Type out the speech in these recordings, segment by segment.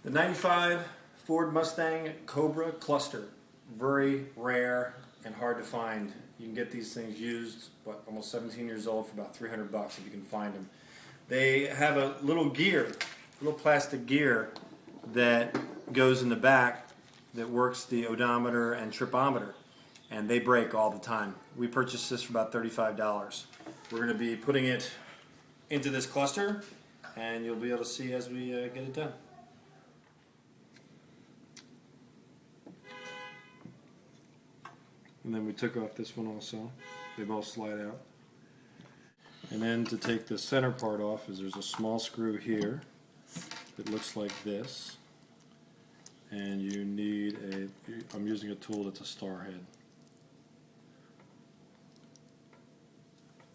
The 95 Ford Mustang Cobra cluster. Very rare and hard to find. You can get these things used, almost 17 years old, for about 300 bucks if you can find them. They have a little gear, little plastic gear that goes in the back that works the odometer and tripometer, and they break all the time. We purchased this for about $35. We're going to be putting it into this cluster, and you'll be able to see as we get it done. And then we took off this one also. They both slide out. And then to take the center part off there's a small screw here that looks like this. And you need I'm using a tool that's a star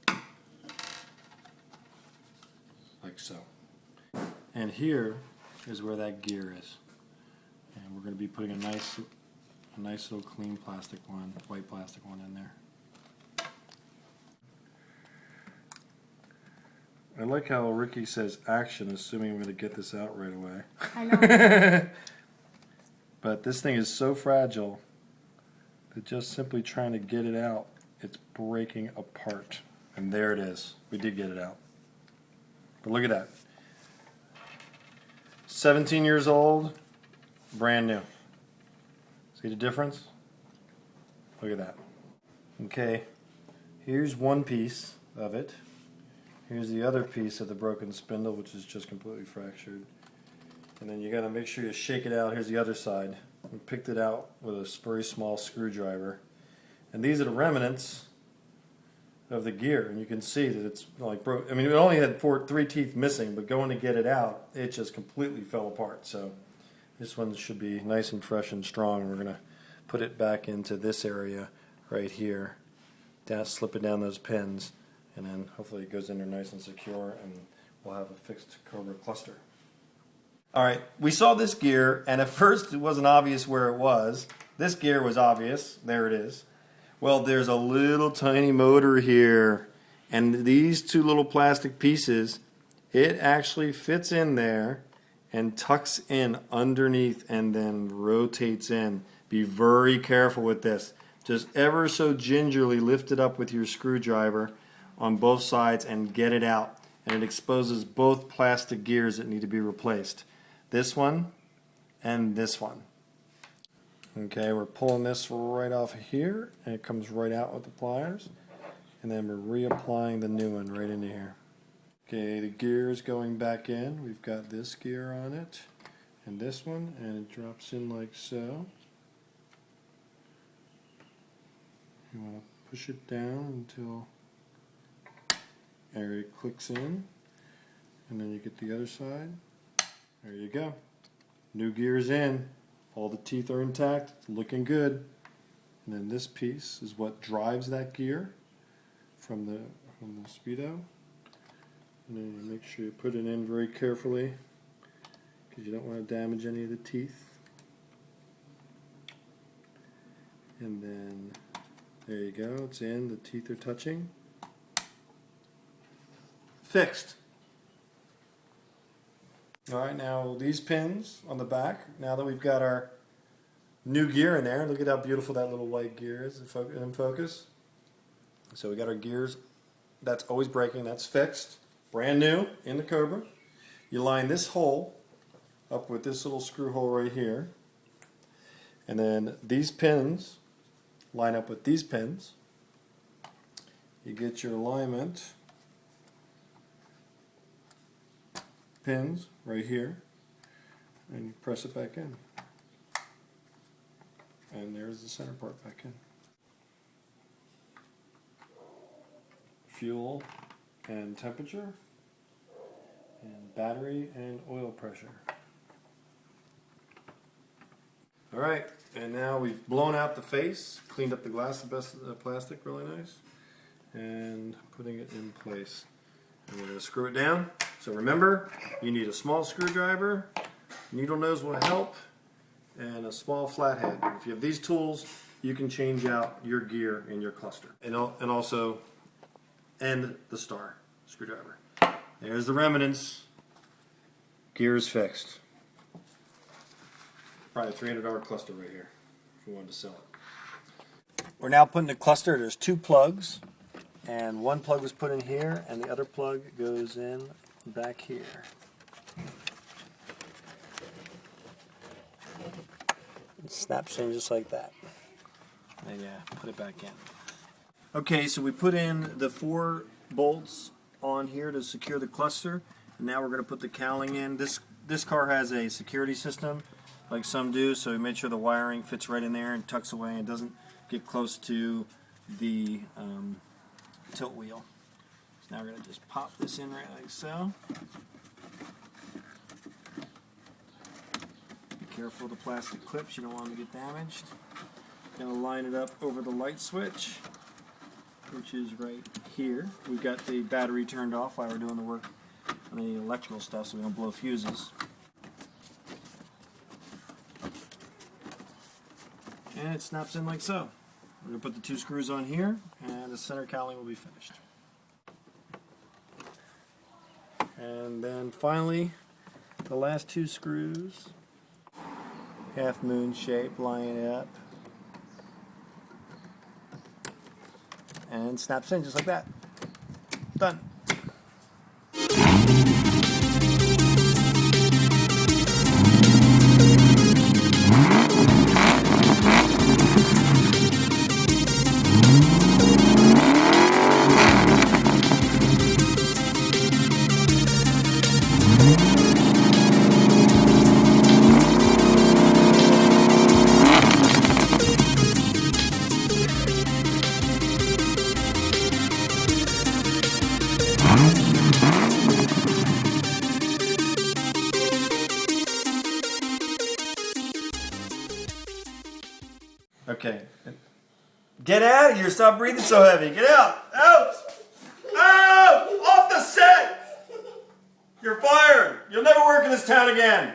head. Like so. And here is where that gear is. And we're going to be putting a nice little clean plastic one, white plastic one in there. I like how Ricky says action, assuming I'm going to get this out right away. I know. But this thing is so fragile that just simply trying to get it out, it's breaking apart. And there it is. We did get it out. But look at that. 17 years old, brand new. See the difference? Look at that. Okay, here's one piece of it. Here's the other piece of the broken spindle, which is just completely fractured. And then you got to make sure you shake it out. Here's the other side. We picked it out with a very small screwdriver. And these are the remnants of the gear. And you can see that it's like broke. I mean, it only had three teeth missing, but going to get it out, it just completely fell apart. So this one should be nice and fresh and strong. We're going to put it back into this area right here. Slip it down those pins, and then hopefully it goes in there nice and secure, and we'll have a fixed Cobra cluster. Alright, we saw this gear, and at first it wasn't obvious where it was. This gear was obvious. There it is. Well, there's a little tiny motor here, and these two little plastic pieces, it actually fits in there and tucks in underneath and then rotates in. Be very careful with this. Just ever so gingerly lift it up with your screwdriver on both sides and get it out. And it exposes both plastic gears that need to be replaced. This one and this one. Okay, we're pulling this right off of here, and it comes right out with the pliers. And then we're reapplying the new one right into here. Okay, the gear is going back in. We've got this gear on it and this one, and it drops in like so. You want to push it down until it clicks in, and then you get the other side. There you go. New gear is in. All the teeth are intact. It's looking good. And then this piece is what drives that gear from the speedo. And then you make sure you put it in very carefully, because you don't want to damage any of the teeth. And then there you go, it's in, the teeth are touching. Fixed. Alright, now these pins on the back, now that we've got our new gear in there, look at how beautiful that little white gear is in focus. So we got our gears, that's always breaking, that's fixed. Brand new in the Cobra. You line this hole up with this little screw hole right here, and then these pins line up with these pins. You get your alignment pins right here, and you press it back in, and there's the center part back in. Fuel and temperature, and battery and oil pressure. Alright, and now we've blown out the face, cleaned up the glass, the plastic really nice, and putting it in place. And we're going to screw it down. So remember, you need a small screwdriver, needle nose will help, and a small flathead. If you have these tools, you can change out your gear in your cluster. And also end the star screwdriver. There's the remnants. Gear is fixed. Probably a $300 cluster right here if we wanted to sell it. We're now putting the cluster. There's 2 plugs, and one plug was put in here, and the other plug goes in back here. It snaps in just like that. And yeah, put it back in. Okay, so we put in the 4 bolts on here to secure the cluster, and now we're going to put the cowling in. This car has a security system, like some do, so we made sure the wiring fits right in there and tucks away and doesn't get close to the tilt wheel. So now we're going to just pop this in right like so. Be careful of the plastic clips, you don't want them to get damaged. Going to line it up over the light switch, which is right here. We've got the battery turned off while we're doing the work on the electrical stuff so we don't blow fuses. And it snaps in like so. We're going to put the 2 screws on here, and the center cowling will be finished. And then finally, the last 2 screws, half moon shape, line it up, and snaps in just like that. Done. Okay. Get out of here. Stop breathing so heavy. Get out. Out. Out. Off the set. You're fired. You'll never work in this town again.